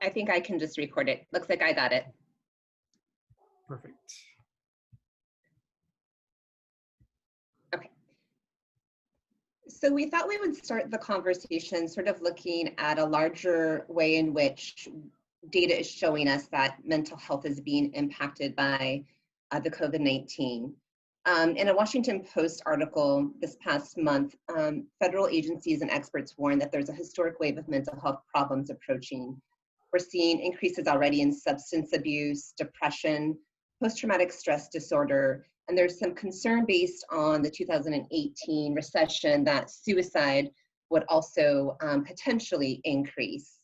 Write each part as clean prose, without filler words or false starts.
I think I can just record it. Looks like I got it. Perfect. Okay. So we thought we would start the conversation sort of looking at a larger way in which data is showing us that mental health is being impacted by the COVID-19. In a Washington Post article this past month, federal agencies and experts warn that there's a historic wave of mental health problems approaching. We're seeing increases already in substance abuse, depression, post-traumatic stress disorder, and there's some concern based on the 2018 recession that suicide would also potentially increase.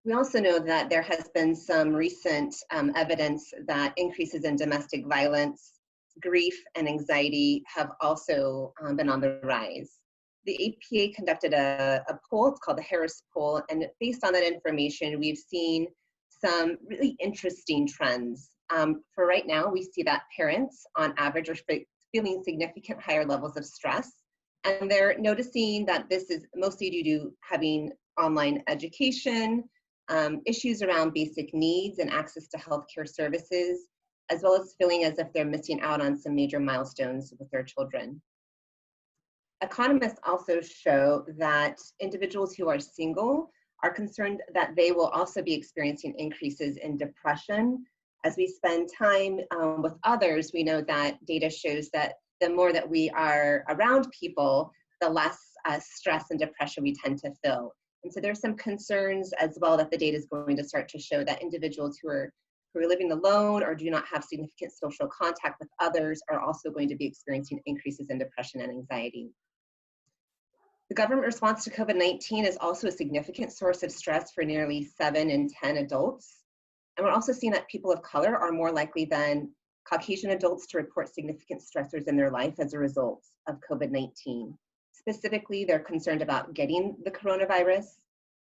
We also know that there has been some recent evidence that increases in domestic violence, grief, and anxiety have also been on the rise. The APA conducted a poll, it's called the Harris Poll, and based on that information, we've seen some really interesting trends. For right now, we see that parents, on average, are feeling significant higher levels of stress, and they're noticing that this is mostly due to having online education, issues around basic needs and access to healthcare services, as well as feeling as if they're missing out on some major milestones with their children. Economists also show that individuals who are single are concerned that they will also be experiencing increases in depression. As we spend time with others, we know that data shows that the more that we are around people, the less stress and depression we tend to feel. And so there's some concerns as well that the data is going to start to show that individuals who are living alone or do not have significant social contact with others are also going to be experiencing increases in depression and anxiety. The government response to COVID-19 is also a significant source of stress for nearly 7 in 10 adults. And we're also seeing that people of color are more likely than Caucasian adults to report significant stressors in their life as a result of COVID-19. Specifically, they're concerned about getting the coronavirus,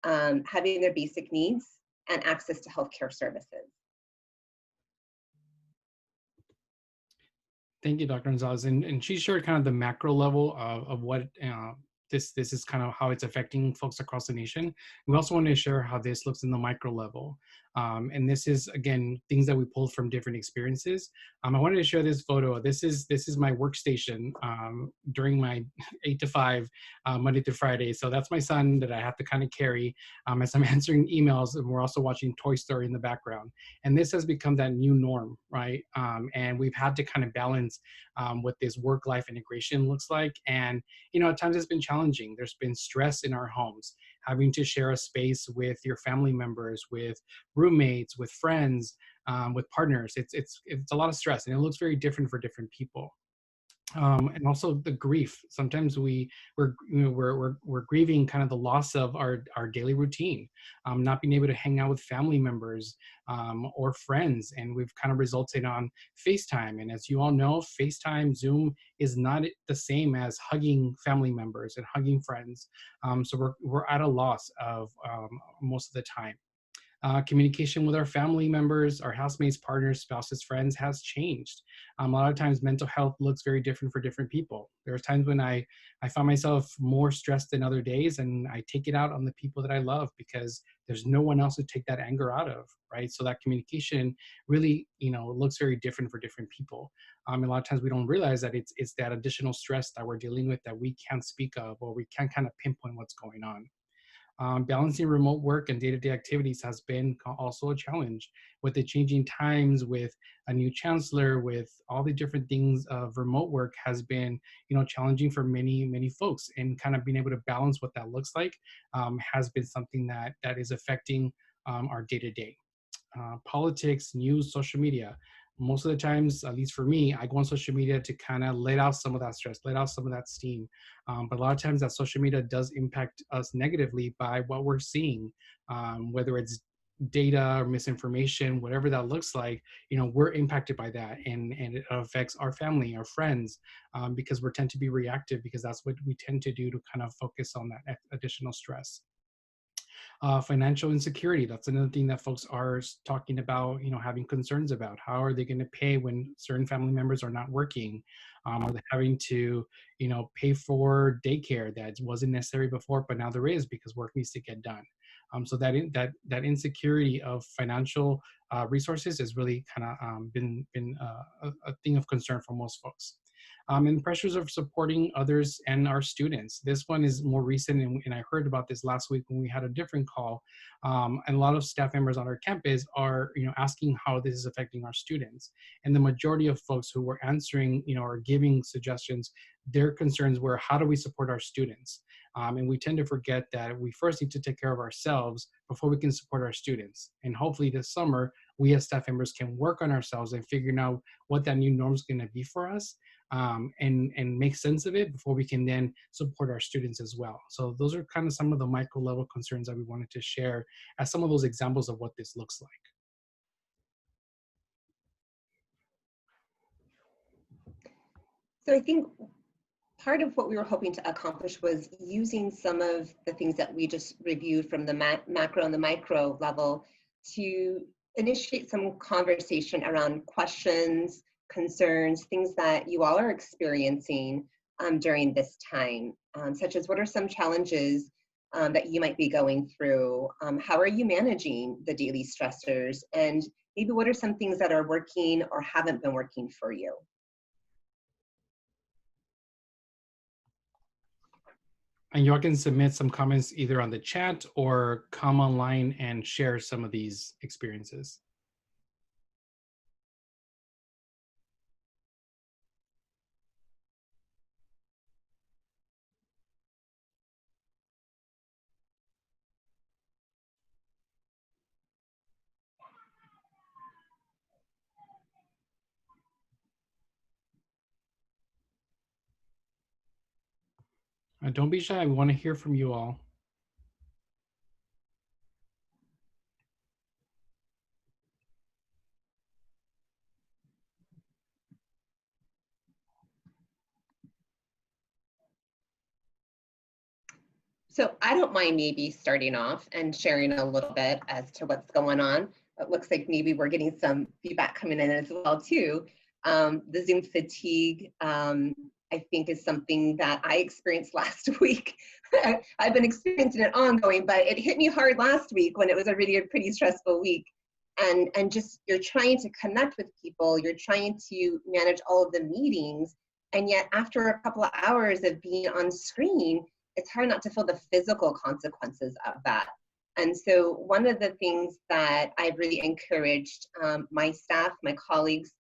having their basic needs, and access to healthcare services. Thank you, Dr. Gonzalez. And she shared kind of the macro level of what this is kind of how it's affecting folks across the nation. We also want to share how this looks in the micro level. And this is, again, things that we pulled from different experiences. I wanted to share this photo. This is my workstation during my 8 to 5, Monday through Friday. So that's my son that I have to kind of carry as I'm answering emails, and we're also watching Toy Story in the background. And this has become that new norm, right? And we've had to kind of balance what this work-life integration looks like. And, you know, at times it's been challenging. There's been stress in our homes, having to share a space with your family members, with roommates, with friends, with partners. It's a lot of stress, and it looks very different for different people. And also the grief. Sometimes we're grieving kind of the loss of our daily routine, not being able to hang out with family members or friends, and we've kind of resulted on FaceTime. And as you all know, FaceTime, Zoom is not the same as hugging family members and hugging friends. So we're at a loss of most of the time. Communication with our family members, our housemates, partners, spouses, friends has changed. A lot of times mental health looks very different for different people. There are times when I find myself more stressed than other days, and I take it out on the people that I love because there's no one else to take that anger out of, right? So that communication really, you know, looks very different for different people. A lot of times we don't realize that it's that additional stress that we're dealing with that we can't speak of, or we can't kind of pinpoint what's going on. Balancing remote work and day-to-day activities has been also a challenge with the changing times, with a new chancellor, with all the different things of remote work has been, you know, challenging for many folks, and kind of being able to balance what that looks like has been something that is affecting our day-to-day. Politics, news, social media. Most of the times, at least for me, I go on social media to kind of let out some of that stress, let out some of that steam. But a lot of times that social media does impact us negatively by what we're seeing, whether it's data or misinformation, whatever that looks like, you know, we're impacted by that, and it affects our family, our friends, because we tend to be reactive, because that's what we tend to do to kind of focus on that additional stress. Financial insecurity, that's another thing that folks are talking about, you know, having concerns about. How are they going to pay when certain family members are not working? Are they having to, you know, pay for daycare that wasn't necessary before, but now there is because work needs to get done? So that insecurity of financial resources has really kind of been a thing of concern for most folks. And pressures of supporting others and our students. This one is more recent, and I heard about this last week when we had a different call. And a lot of staff members on our campus are, asking how this is affecting our students. And the majority of folks who were answering, or giving suggestions, their concerns were, how do we support our students? And we tend to forget that we first need to take care of ourselves before we can support our students. And hopefully this summer, we as staff members can work on ourselves and figuring out what that new norm is going to be for us, and make sense of it before we can then support our students as well. So those are kind of some of the micro level concerns that we wanted to share as some of those examples of what this looks like. So I think part of what we were hoping to accomplish was using some of the things that we just reviewed from the macro and the micro level to initiate some conversation around questions, concerns, things that you all are experiencing during this time, such as what are some challenges that you might be going through? How are you managing the daily stressors? And maybe what are some things that are working or haven't been working for you? And y'all can submit some comments either on the chat or come online and share some of these experiences. Don't be shy. We want to hear from you all. So I don't mind maybe starting off and sharing a little bit as to what's going on. It looks like maybe we're getting some feedback coming in as well too. The Zoom fatigue, I think, is something that I experienced last week. I've been experiencing it ongoing, but it hit me hard last week when it was already a pretty stressful week. And just, you're trying to connect with people, you're trying to manage all of the meetings, and yet after a couple of hours of being on screen, it's hard not to feel the physical consequences of that. And so one of the things that I've really encouraged my staff, my colleagues,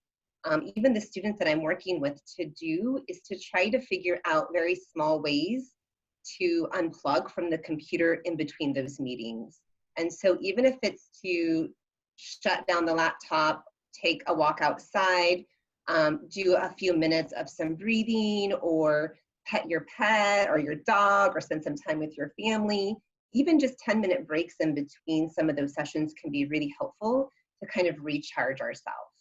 even the students that I'm working with to do is to try to figure out very small ways to unplug from the computer in between those meetings. And so even if it's to shut down the laptop, take a walk outside, do a few minutes of some breathing, or pet your pet or your dog, or spend some time with your family. Even just 10-minute breaks in between some of those sessions can be really helpful to kind of recharge ourselves.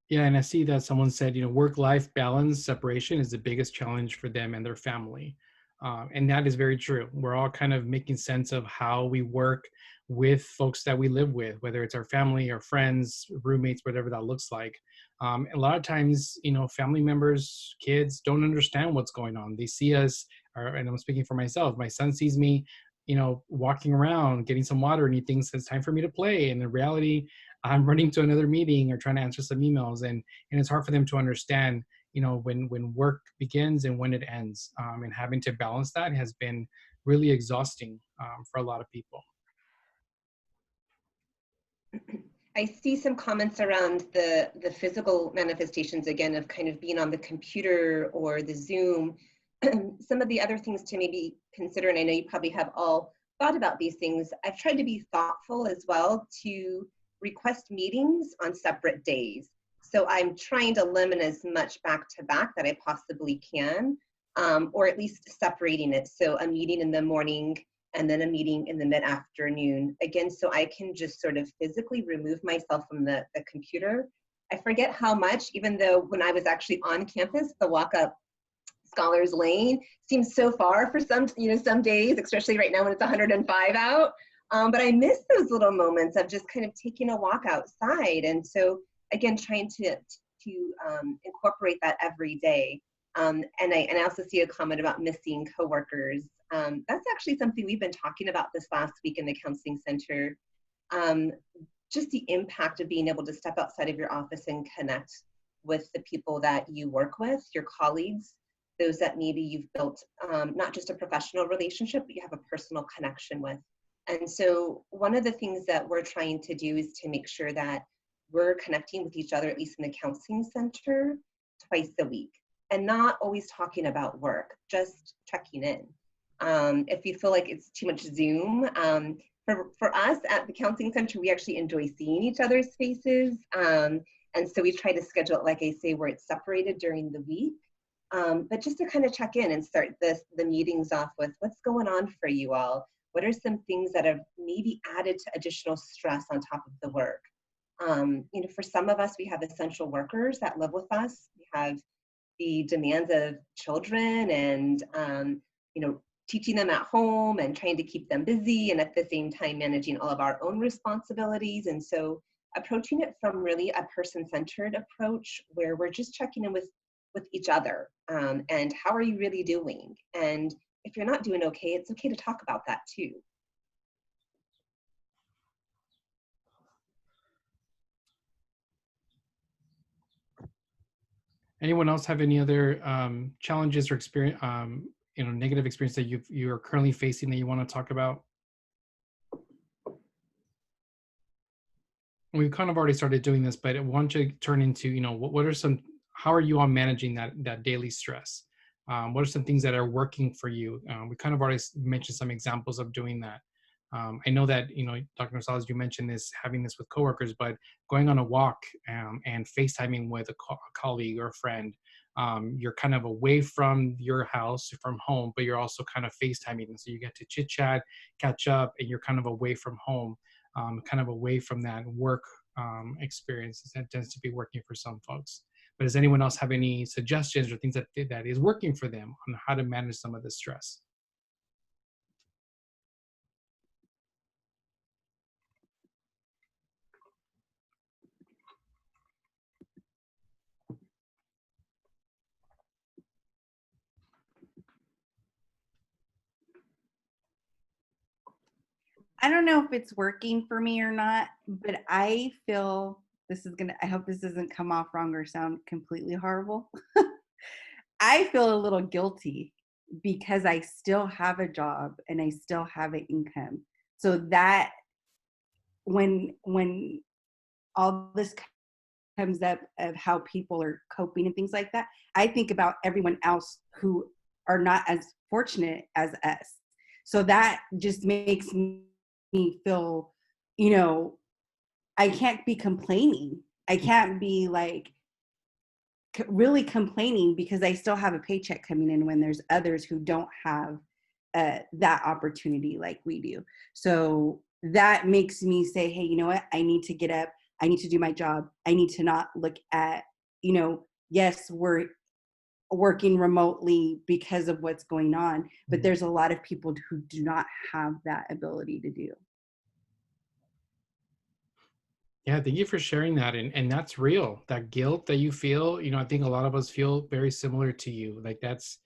Yeah, and I see that someone said, work-life balance separation is the biggest challenge for them and their family. And that is very true. We're all kind of making sense of how we work with folks that we live with, whether it's our family or friends, roommates, whatever that looks like. A lot of times, family members, kids don't understand what's going on. They see us, and I'm speaking for myself, my son sees me, walking around, getting some water, and he thinks it's time for me to play. And in reality, I'm running to another meeting or trying to answer some emails. And it's hard for them to understand, when work begins and when it ends. And having to balance that has been really exhausting for a lot of people. I see some comments around the physical manifestations, again, of kind of being on the computer or the Zoom. Some of the other things to maybe consider, and I know you probably have all thought about these things, I've tried to be thoughtful as well to request meetings on separate days. So I'm trying to limit as much back to back that I possibly can, or at least separating it. So a meeting in the morning and then a meeting in the mid-afternoon, again, so I can just sort of physically remove myself from the computer. I forget how much, even though when I was actually on campus, the walk up Scholars Lane seems so far for some days, especially right now when it's 105 out. But I miss those little moments of just kind of taking a walk outside. And so again, trying to incorporate that every day. And I also see a comment about missing coworkers. That's actually something we've been talking about this last week in the counseling center. Um, just the impact of being able to step outside of your office and connect with the people that you work with, your colleagues, those that maybe you've built not just a professional relationship, but you have a personal connection with. And so one of the things that we're trying to do is to make sure that we're connecting with each other, at least in the counseling center, twice a week, and not always talking about work, just checking in. If you feel like it's too much Zoom, for us at the counseling center, we actually enjoy seeing each other's faces. And so we try to schedule it, like I say, where it's separated during the week. But just to kind of check in and start the meetings off with what's going on for you all. What are some things that have maybe added to additional stress on top of the work? For some of us, we have essential workers that live with us. We have the demands of children and, teaching them at home and trying to keep them busy, and at the same time managing all of our own responsibilities. And so approaching it from really a person-centered approach where we're just checking in with each other, and how are you really doing? And if you're not doing okay, it's okay to talk about that too. Anyone else have any other challenges or experience, negative experience that you are currently facing that you want to talk about? We've kind of already started doing this, but I want to turn into, what are some, how are you all managing that daily stress? What are some things that are working for you? We kind of already mentioned some examples of doing that. I know that, Dr. Gonzalez, you mentioned this, having this with coworkers, but going on a walk and FaceTiming with a colleague or a friend, you're kind of away from your house, from home, but you're also kind of FaceTiming. So you get to chit chat, catch up, and you're kind of away from home, kind of away from that work experience that tends to be working for some folks. But does anyone else have any suggestions or things that is working for them on how to manage some of the stress? I don't know if it's working for me or not, but I feel I hope this doesn't come off wrong or sound completely horrible. I feel a little guilty because I still have a job and I still have an income. So that when all this comes up of how people are coping and things like that, I think about everyone else who are not as fortunate as us. So that just makes me feel, I can't be complaining. I can't be like really complaining because I still have a paycheck coming in when there's others who don't have that opportunity like we do. So that makes me say, hey, you know what? I need to get up. I need to do my job. I need to not look at, yes, we're working remotely because of what's going on, but there's a lot of people who do not have that ability to do. Yeah, thank you for sharing that. And that's real. That guilt that you feel, I think a lot of us feel very similar to you. Like that's,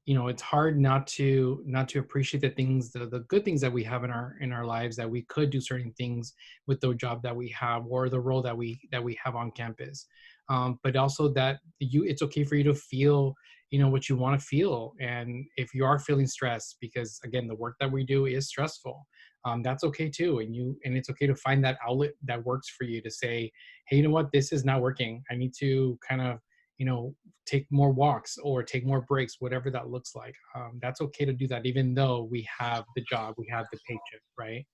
it's hard not to appreciate the things, the good things that we have in our lives, that we could do certain things with the job that we have or the role that we have on campus. But also that it's okay for you to feel, what you want to feel. And if you are feeling stressed, because again, the work that we do is stressful, that's okay too. And it's okay to find that outlet that works for you to say, hey, you know what, this is not working. I need to kind of, take more walks or take more breaks, whatever that looks like. That's okay to do that, even though we have the job, we have the paycheck, right?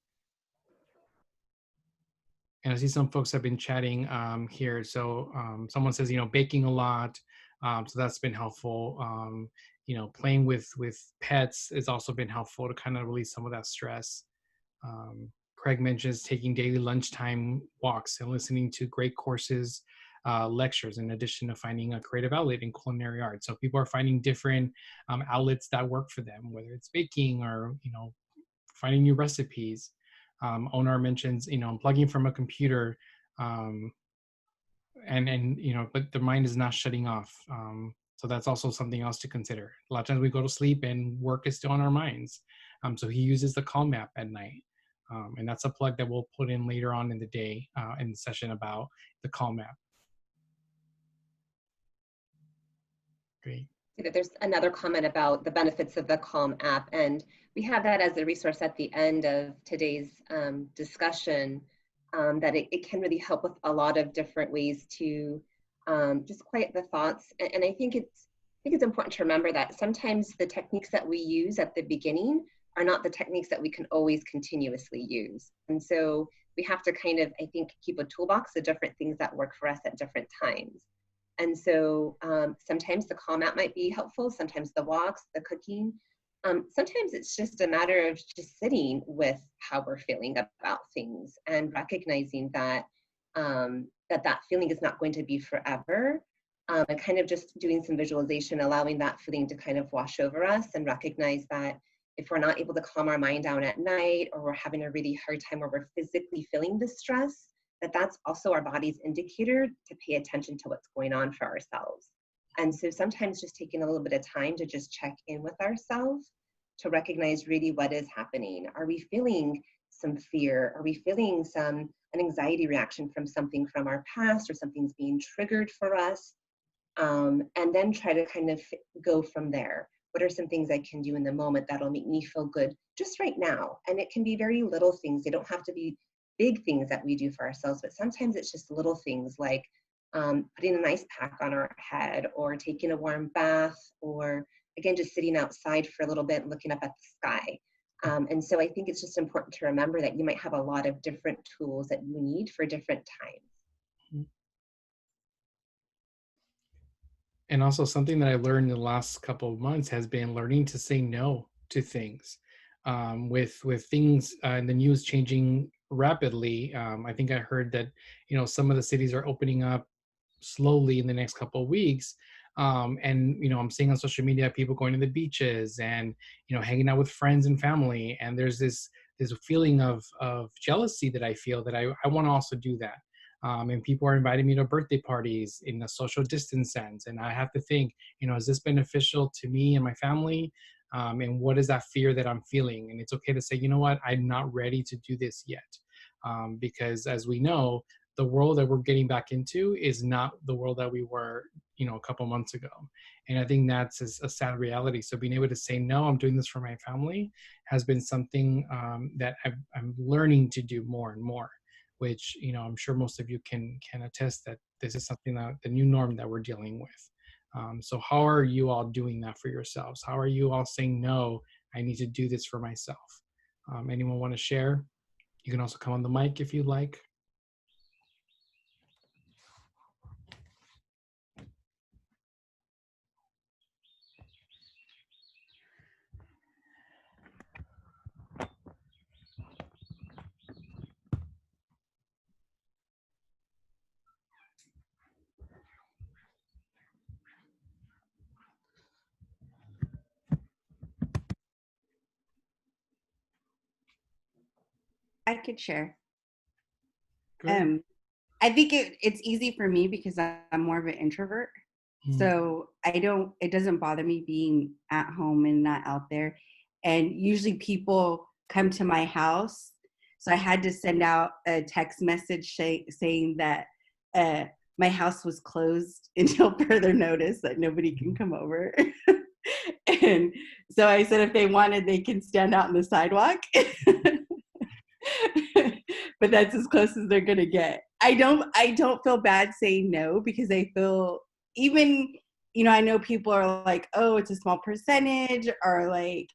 And I see some folks have been chatting here. So someone says, baking a lot. So that's been helpful. Playing with pets has also been helpful to kind of release some of that stress. Craig mentions taking daily lunchtime walks and listening to great courses, lectures, in addition to finding a creative outlet in culinary arts. So people are finding different outlets that work for them, whether it's baking or, finding new recipes. Onar mentions, unplugging from a computer, and but the mind is not shutting off. So that's also something else to consider. A lot of times we go to sleep and work is still on our minds. So he uses the Calm app at night. And that's a plug that we'll put in later on in the day in the session about the Calm app. Great. There's another comment about the benefits of the Calm app, and we have that as a resource at the end of today's discussion, that it can really help with a lot of different ways to just quiet the thoughts. And I think it's important to remember that sometimes the techniques that we use at the beginning are not the techniques that we can always continuously use. And so we have to kind of, I think, keep a toolbox of different things that work for us at different times. And so sometimes the Calm app might be helpful, sometimes the walks, the cooking. Sometimes it's just a matter of just sitting with how we're feeling about things and recognizing that that feeling is not going to be forever, and kind of just doing some visualization, allowing that feeling to kind of wash over us, and recognize that if we're not able to calm our mind down at night, or we're having a really hard time where we're physically feeling the stress, that's also our body's indicator to pay attention to what's going on for ourselves. And so sometimes just taking a little bit of time to just check in with ourselves to recognize really what is happening. Are we feeling some fear? Are we feeling an anxiety reaction from something from our past, or something's being triggered for us? And then try to kind of go from there. What are some things I can do in the moment that'll make me feel good just right now? And it can be very little things. They don't have to be big things that we do for ourselves, but sometimes it's just little things like putting an ice pack on our head, or taking a warm bath, or again, just sitting outside for a little bit and looking up at the sky. And so I think it's just important to remember that you might have a lot of different tools that you need for different times. And also something that I learned in the last couple of months has been learning to say no to things. With things in the news changing rapidly, I think I heard that some of the cities are opening up slowly in the next couple of weeks. And I'm seeing on social media people going to the beaches and hanging out with friends and family. And there's this feeling of jealousy that I feel that I want to also do that. And people are inviting me to birthday parties in a social distance sense. And I have to think, is this beneficial to me and my family? And what is that fear that I'm feeling? And it's okay to say, you know what, I'm not ready to do this yet. Because as we know, the world that we're getting back into is not the world that we were, a couple months ago. And I think that's a sad reality. So being able to say, no, I'm doing this for my family has been something that I'm learning to do more and more, which, I'm sure most of you can attest that this is something that the new norm that we're dealing with. So how are you all doing that for yourselves? How are you all saying, no, I need to do this for myself? Anyone want to share? You can also come on the mic if you'd like. I could share. Good. I think it's easy for me because I'm more of an introvert. So it doesn't bother me being at home and not out there. And usually people come to my house. So I had to send out a text message saying that my house was closed until further notice, that nobody can come over. And so I said, if they wanted, they can stand out on the sidewalk. But that's as close as they're gonna get. I don't feel bad saying no, because I feel, even, I know people are like, oh, it's a small percentage, or like,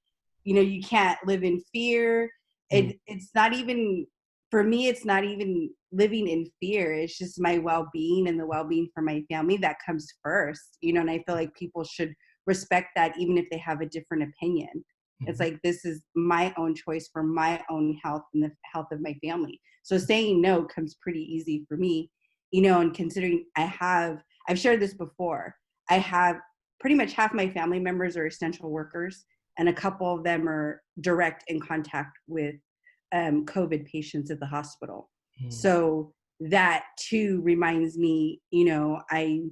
you can't live in fear. It's not even, for me, it's not even living in fear. It's just my well-being and the well-being for my family that comes first, and I feel like people should respect that, even if they have a different opinion. It's like, this is my own choice for my own health and the health of my family. So saying no comes pretty easy for me, and considering I've shared this before, I have pretty much half my family members are essential workers, and a couple of them are direct in contact with COVID patients at the hospital. So that too reminds me, I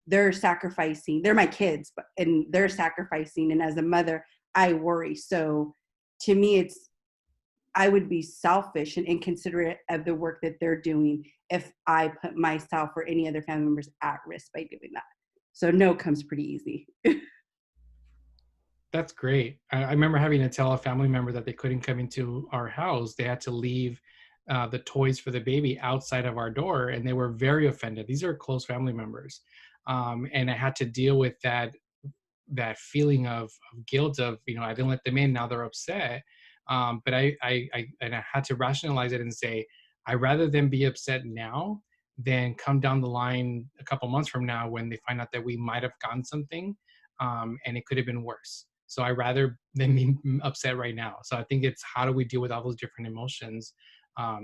they're sacrificing. They're my kids, and they're sacrificing. And as a mother, I worry. So to me, I would be selfish and inconsiderate of the work that they're doing if I put myself or any other family members at risk by doing that. So no comes pretty easy. That's great. I remember having to tell a family member that they couldn't come into our house. They had to leave the toys for the baby outside of our door, and they were very offended. These are close family members. And I had to deal with that feeling of guilt of, I didn't let them in, now they're upset. But I had to rationalize it and say, I'd rather them be upset now than come down the line a couple months from now when they find out that we might have gotten something, and it could have been worse. So I'd rather them be upset right now. So I think it's, how do we deal with all those different emotions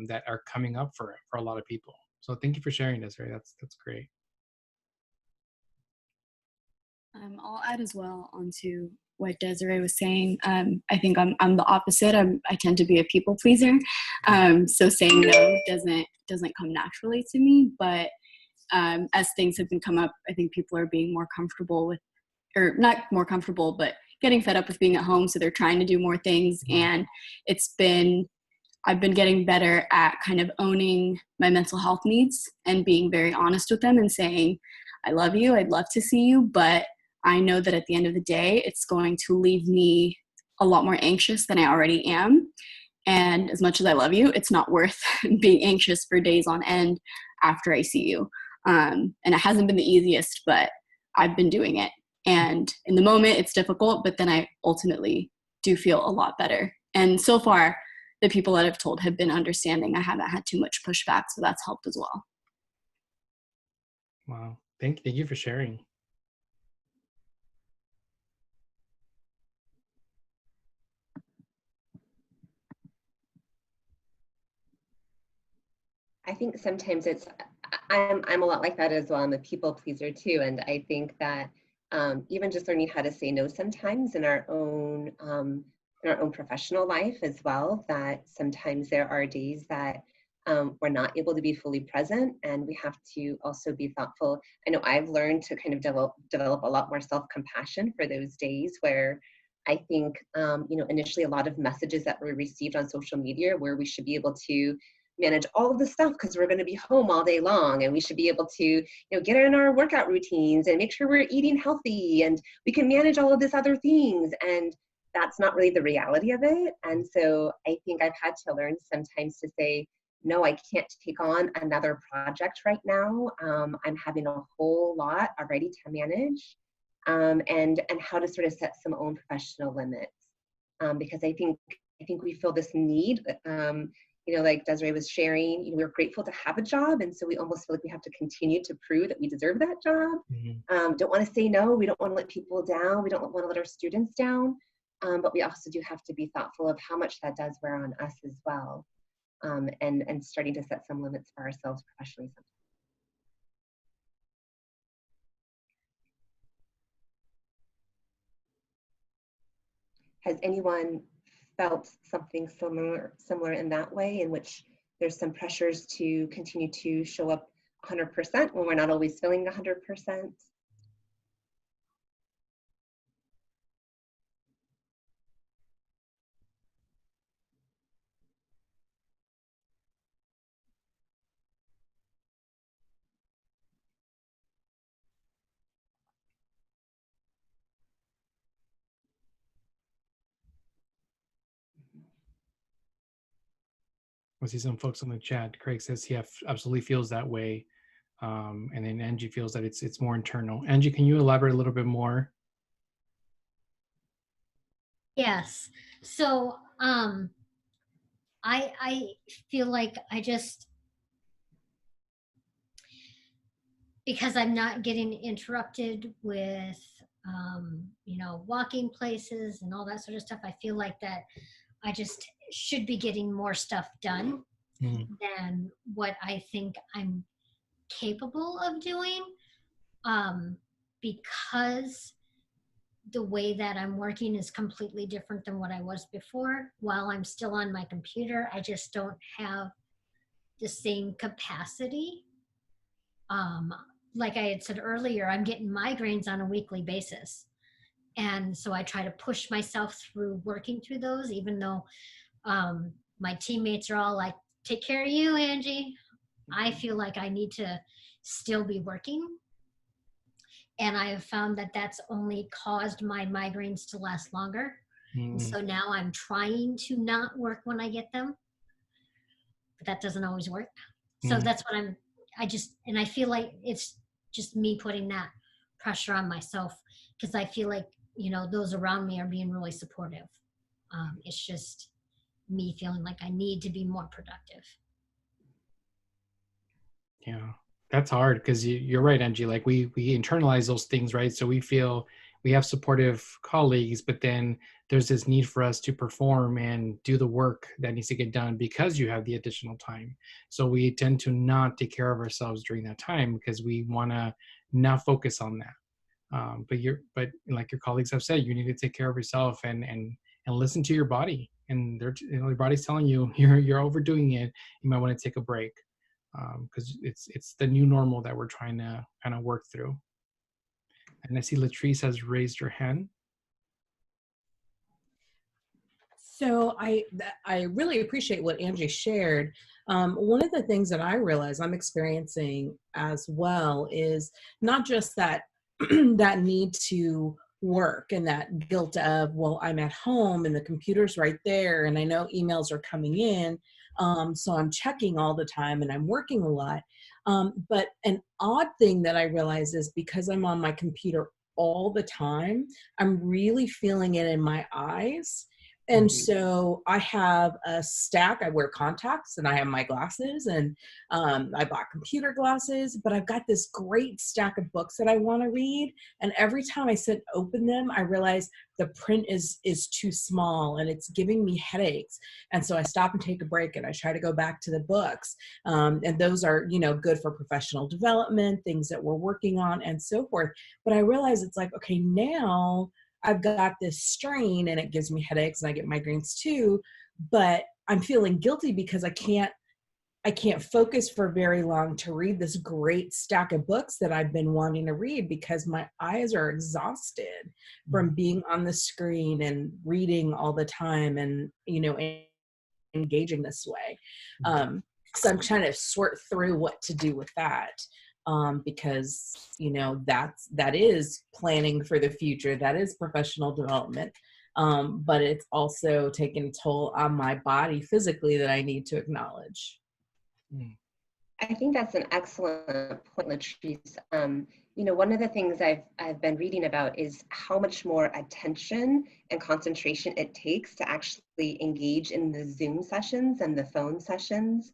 that are coming up for a lot of people. So thank you for sharing this, Ray. That's great. I'll add as well onto what Desiree was saying. I think I'm the opposite. I tend to be a people pleaser. So saying no doesn't come naturally to me. But as things have been come up, I think people are being more comfortable with, or not more comfortable, but getting fed up with being at home. So they're trying to do more things. And I've been getting better at kind of owning my mental health needs and being very honest with them and saying, I love you, I'd love to see you, but I know that at the end of the day, it's going to leave me a lot more anxious than I already am. And as much as I love you, it's not worth being anxious for days on end after I see you. And it hasn't been the easiest, but I've been doing it. And in the moment, it's difficult, but then I ultimately do feel a lot better. And so far, the people that I've told have been understanding. I haven't had too much pushback, so that's helped as well. Wow. Thank you for sharing. I think sometimes I'm a lot like that as well. I'm a people pleaser too. And I think that even just learning how to say no sometimes in our own professional life as well, that sometimes there are days that we're not able to be fully present, and we have to also be thoughtful. I know I've learned to kind of develop a lot more self-compassion for those days where I think, initially a lot of messages that were received on social media where we should be able to manage all of the stuff because we're going to be home all day long, and we should be able to, get in our workout routines and make sure we're eating healthy, and we can manage all of these other things. And that's not really the reality of it. And so I think I've had to learn sometimes to say, no, I can't take on another project right now. I'm having a whole lot already to manage, and how to sort of set some own professional limits, because I think we feel this need. Like Desiree was sharing, we're grateful to have a job, and so we almost feel like we have to continue to prove that we deserve that job. Mm-hmm. Don't want to say no. We don't want to let people down. We don't want to let our students down. But we also do have to be thoughtful of how much that does wear on us as well, and starting to set some limits for ourselves professionally sometimes. Has anyone felt something similar in that way, in which there's some pressures to continue to show up 100% when we're not always feeling 100%? I see some folks on the chat. Craig says he absolutely feels that way. And then Angie feels that it's more internal. Angie, can you elaborate a little bit more? Yes. So I feel like because I'm not getting interrupted with walking places and all that sort of stuff, I feel like that I just should be getting more stuff done than what I think I'm capable of doing, because the way that I'm working is completely different than what I was before. While I'm still on my computer, I just don't have the same capacity like I had said earlier, I'm getting migraines on a weekly basis. And so I try to push myself through working through those, even though my teammates are all like, take care of you, Angie. I feel like I need to still be working. And I have found that that's only caused my migraines to last longer. And so now I'm trying to not work when I get them, but that doesn't always work. So that's what and I feel like it's just me putting that pressure on myself, because I feel like, those around me are being really supportive. It's just me feeling like I need to be more productive. Yeah, that's hard because you're right, Angie. Like we internalize those things, right? So we feel we have supportive colleagues, but then there's this need for us to perform and do the work that needs to get done because you have the additional time. So we tend to not take care of ourselves during that time because we want to not focus on that. But like your colleagues have said, you need to take care of yourself and listen to your body. And your body's telling you you're overdoing it. You might want to take a break because it's the new normal that we're trying to kind of work through. And I see Latrice has raised her hand. So I really appreciate what Angie shared. One of the things that I realize I'm experiencing as well is not just that that need to work and that guilt of, well, I'm at home and the computer's right there and I know emails are coming in, so I'm checking all the time and I'm working a lot. But an odd thing that I realize is because I'm on my computer all the time, I'm really feeling it in my eyes. And so I have a stack. I wear contacts and I have my glasses, and I bought computer glasses, but I've got this great stack of books that I want to read. And every time I sit and open them, I realize the print is too small and it's giving me headaches. And so I stop and take a break and I try to go back to the books. And those are, good for professional development, things that we're working on and so forth. But I realize it's like, okay, now I've got this strain and it gives me headaches and I get migraines too, but I'm feeling guilty because I can't focus for very long to read this great stack of books that I've been wanting to read because my eyes are exhausted from being on the screen and reading all the time and, engaging this way. So I'm trying to sort through what to do with that. Because that is planning for the future, that is professional development, but it's also taking a toll on my body physically that I need to acknowledge. I think that's an excellent point, Latrice. One of the things I've been reading about is how much more attention and concentration it takes to actually engage in the Zoom sessions and the phone sessions.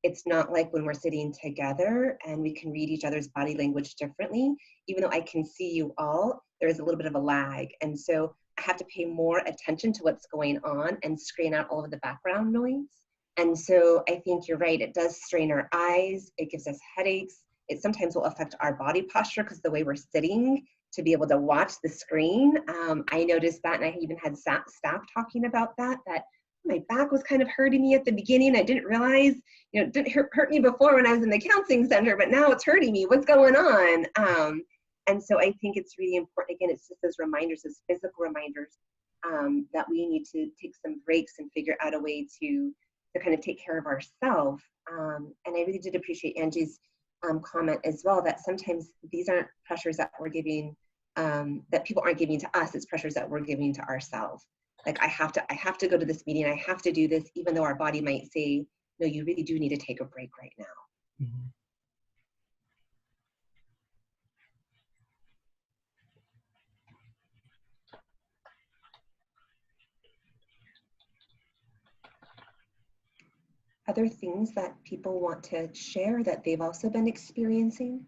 It's not like when we're sitting together and we can read each other's body language differently. Even though I can see you all, there is a little bit of a lag. And so I have to pay more attention to what's going on and screen out all of the background noise. And so I think you're right. It does strain our eyes. It gives us headaches. It sometimes will affect our body posture because the way we're sitting to be able to watch the screen. I noticed that, and I even had staff talking about that my back was kind of hurting me at the beginning. I didn't realize, it didn't hurt me before when I was in the counseling center, but now it's hurting me. What's going on? And so I think it's really important. Again, it's just those reminders, those physical reminders that we need to take some breaks and figure out a way to kind of take care of ourselves. And I really did appreciate Angie's comment as well, that sometimes these aren't pressures that we're giving, that people aren't giving to us, it's pressures that we're giving to ourselves. Like I have to go to this meeting, I have to do this, even though our body might say, no, you really do need to take a break right now. Mm-hmm. Other things that people want to share that they've also been experiencing?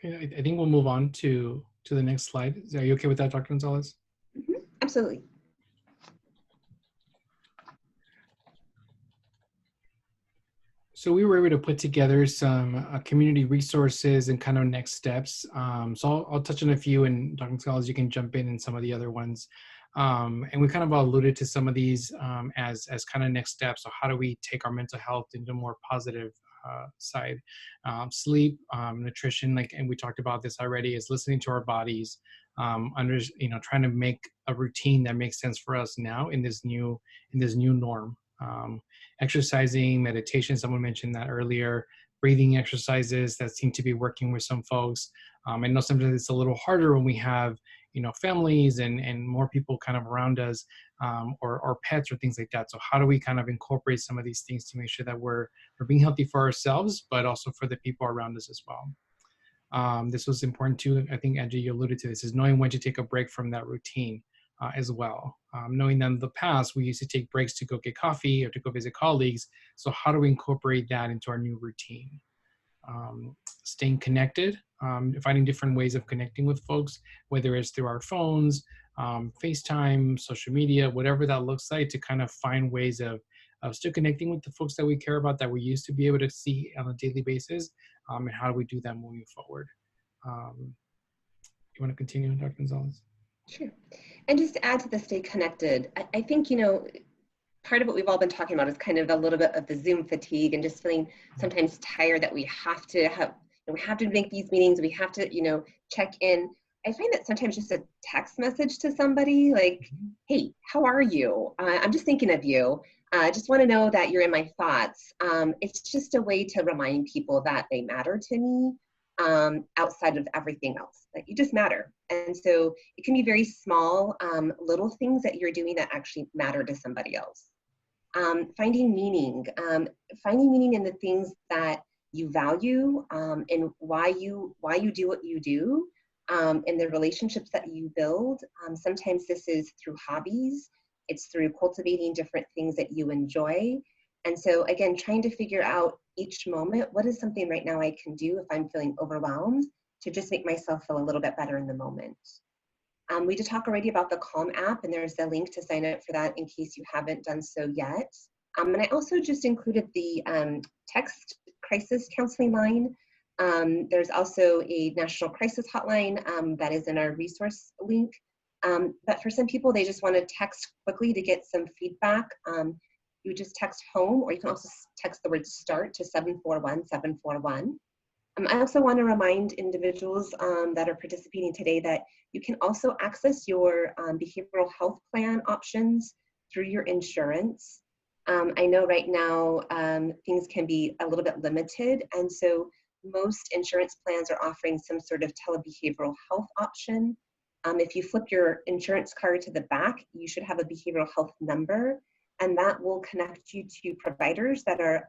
Okay, I think we'll move on to the next slide. Are you okay with that, Dr. Gonzalez? Absolutely. So we were able to put together some community resources and kind of next steps. So I'll touch on a few, and Dr. Gonzalez, you can jump in some of the other ones. And we kind of alluded to some of these as kind of next steps. So how do we take our mental health into a more positive side? Sleep, nutrition, and we talked about this already, is listening to our bodies, trying to make a routine that makes sense for us now in this new norm. Exercising, meditation, someone mentioned that earlier, breathing exercises that seem to be working with some folks. I know sometimes it's a little harder when we have, families and more people kind of around us, or pets or things like that. So how do we kind of incorporate some of these things to make sure that we're being healthy for ourselves, but also for the people around us as well? This was important too. I think, Angie, you alluded to this, is knowing when to take a break from that routine. As well. Knowing that in the past, we used to take breaks to go get coffee or to go visit colleagues. So how do we incorporate that into our new routine? Staying connected, finding different ways of connecting with folks, whether it's through our phones, FaceTime, social media, whatever that looks like, to kind of find ways of still connecting with the folks that we care about, that we used to be able to see on a daily basis, and how do we do that moving forward? You want to continue, Dr. Gonzalez? Sure. And just to add to the stay connected, I think, part of what we've all been talking about is kind of a little bit of the Zoom fatigue and just feeling sometimes tired that we have to make these meetings, we have to, check in. I find that sometimes just a text message to somebody like, hey, how are you? I'm just thinking of you. I just want to know that you're in my thoughts. It's just a way to remind people that they matter to me. Outside of everything else, that you just matter. And so it can be very small, little things that you're doing that actually matter to somebody else. Finding meaning in the things that you value, and why you do what you do, and the relationships that you build. Sometimes this is through hobbies. It's through cultivating different things that you enjoy. And so again, trying to figure out each moment, what is something right now I can do if I'm feeling overwhelmed to just make myself feel a little bit better in the moment. We did talk already about the Calm app, and there's a link to sign up for that in case you haven't done so yet. And I also just included the text crisis counseling line. There's also a national crisis hotline that is in our resource link. But for some people, they just want to text quickly to get some feedback. You just text home, or you can also text the word START to 741-741. I also want to remind individuals that are participating today that you can also access your behavioral health plan options through your insurance. I know right now things can be a little bit limited, and so most insurance plans are offering some sort of telebehavioral health option. If you flip your insurance card to the back, you should have a behavioral health number, and that will connect you to providers that are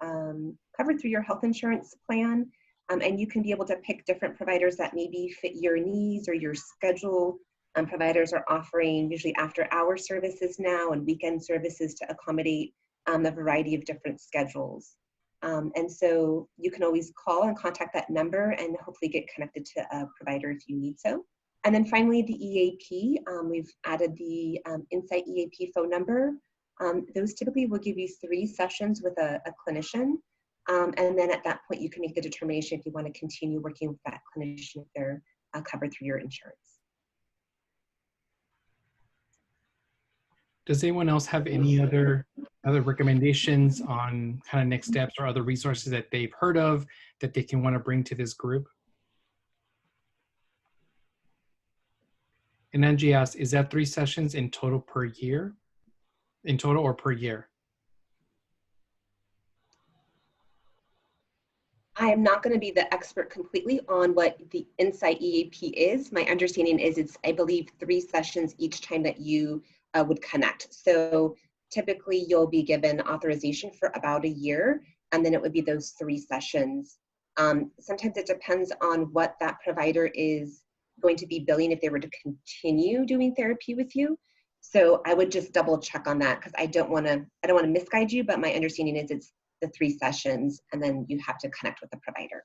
covered through your health insurance plan. And you can be able to pick different providers that maybe fit your needs or your schedule. Providers are offering usually after-hour services now and weekend services to accommodate a variety of different schedules. And so you can always call and contact that number and hopefully get connected to a provider if you need so. And then finally, the EAP, we've added the Insight EAP phone number. Those typically will give you 3 sessions with a clinician. And then at that point, you can make the determination if you want to continue working with that clinician if they're covered through your insurance. Does anyone else have any other recommendations on kind of next steps or other resources that they've heard of that they can want to bring to this group? And Angie asked, is that 3 sessions in total per year? In total or per year? I am not going to be the expert completely on what the Insight EAP is. My understanding is it's, I believe, 3 sessions each time that you would connect. So typically you'll be given authorization for about a year, and then it would be those 3 sessions. Sometimes it depends on what that provider is going to be billing if they were to continue doing therapy with you. So I would just double check on that because I don't want to misguide you, but my understanding is it's the 3 sessions and then you have to connect with the provider.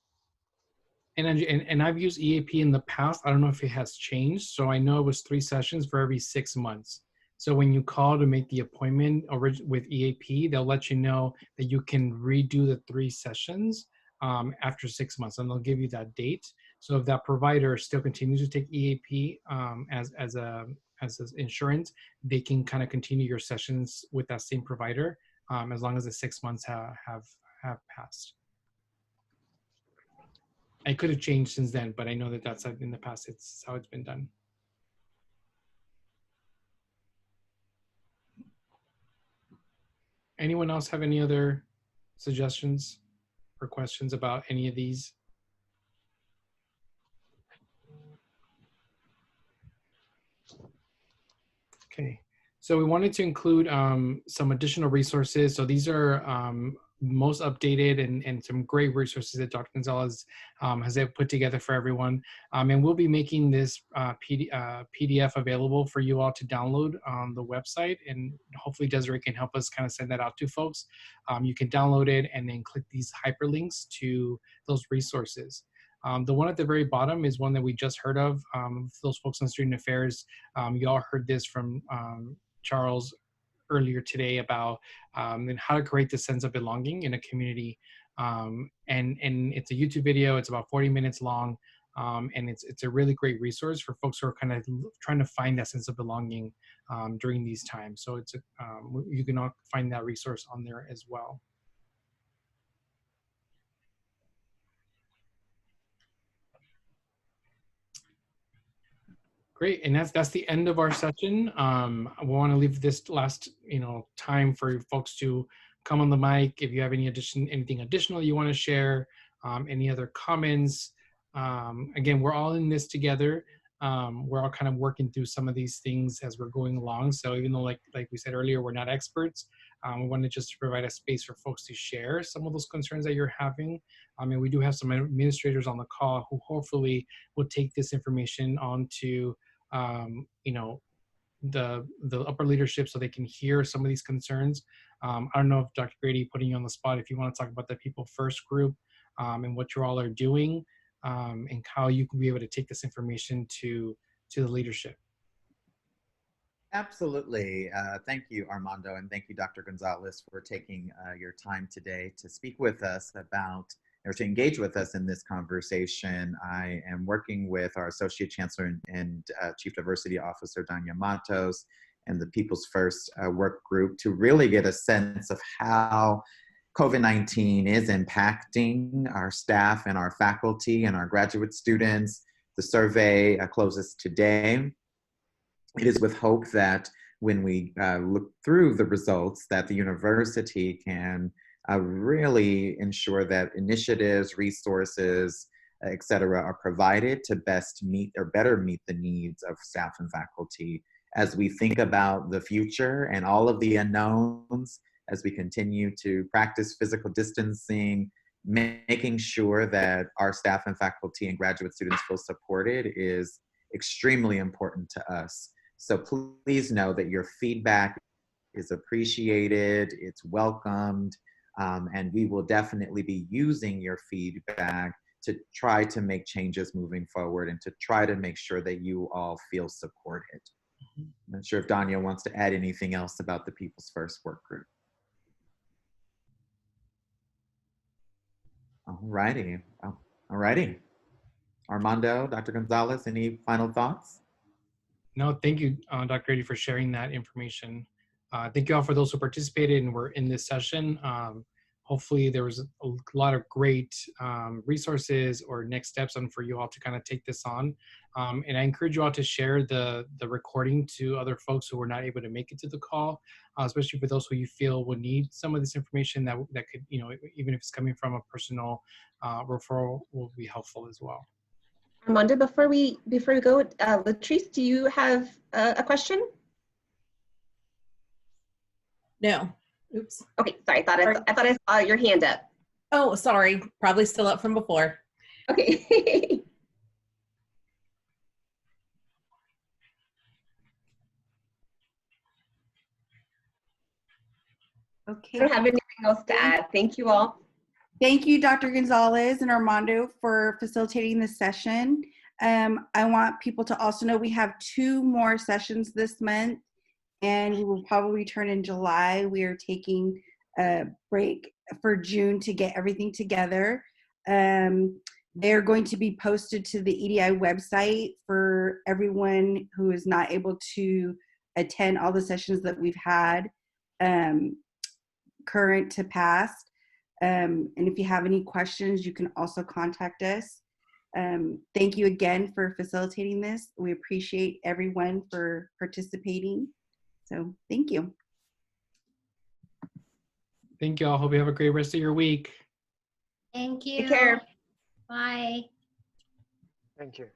And I've used EAP in the past. I don't know if it has changed. So I know it was 3 sessions for every 6 months. So when you call to make the appointment with EAP, they'll let you know that you can redo the 3 sessions after 6 months, and they'll give you that date. So if that provider still continues to take EAP as an insurance, they can kind of continue your sessions with that same provider as long as the 6 months have passed. I could have changed since then, but I know that that's in the past. It's how it's been done. Anyone else have any other suggestions or questions about any of these? Okay, so we wanted to include some additional resources. So these are most updated and some great resources that Dr. Gonzalez has put together for everyone. And we'll be making this PDF available for you all to download on the website. And hopefully Desiree can help us kind of send that out to folks. You can download it and then click these hyperlinks to those resources. The one at the very bottom is one that we just heard of. Those folks on Student Affairs, you all heard this from Charles earlier today about and how to create this sense of belonging in a community. And it's a YouTube video. It's about 40 minutes long. And it's a really great resource for folks who are kind of trying to find that sense of belonging during these times. So it's you can all find that resource on there as well. Great, and that's the end of our session. We want to leave this last time for folks to come on the mic if you have anything additional you want to share, any other comments. Again, we're all in this together. We're all kind of working through some of these things as we're going along. So even though, like we said earlier, we're not experts, we wanted just to provide a space for folks to share some of those concerns that you're having. And we do have some administrators on the call who hopefully will take this information on to the upper leadership so they can hear some of these concerns. I don't know if Dr. Grady, putting you on the spot, if you want to talk about the People First group and what you all are doing and how you can be able to take this information to the leadership. Absolutely. Thank you, Armando, and thank you, Dr. Gonzalez, for taking your time today to speak with us about, or to engage with us in this conversation. I am working with our Associate Chancellor and Chief Diversity Officer, Danya Matos, and the People's First work group to really get a sense of how COVID-19 is impacting our staff and our faculty and our graduate students. The survey closes today. It is with hope that when we look through the results, that the university can really ensure that initiatives, resources, et cetera, are provided to best meet or better meet the needs of staff and faculty as we think about the future and all of the unknowns, as we continue to practice physical distancing, making sure that our staff and faculty and graduate students feel supported is extremely important to us. So please know that your feedback is appreciated, it's welcomed, and we will definitely be using your feedback to try to make changes moving forward and to try to make sure that you all feel supported. I'm not sure if Danya wants to add anything else about the People's First work group. All righty. Armando, Dr. Gonzalez, any final thoughts? No, thank you, Dr. Grady, for sharing that information. Thank you all for those who participated and were in this session. Hopefully there was a lot of great resources or next steps on for you all to kind of take this on. And I encourage you all to share the recording to other folks who were not able to make it to the call, especially for those who you feel would need some of this information that could, even if it's coming from a personal referral, will be helpful as well. Armando, before we go, Latrice, do you have a question? No. Oops. Okay, sorry. I thought I saw your hand up. Oh, sorry. Probably still up from before. Okay. Okay. I don't have anything else to add. Thank you all. Thank you, Dr. Gonzalez and Armando, for facilitating this session. I want people to also know we have 2 more sessions this month, and we will probably return in July. We are taking a break for June to get everything together. They're going to be posted to the EDI website for everyone who is not able to attend all the sessions that we've had, current to past. And if you have any questions, you can also contact us. Thank you again for facilitating this. We appreciate everyone for participating. So thank you. Thank you all. Hope you have a great rest of your week. Thank you. Take care. Bye. Thank you.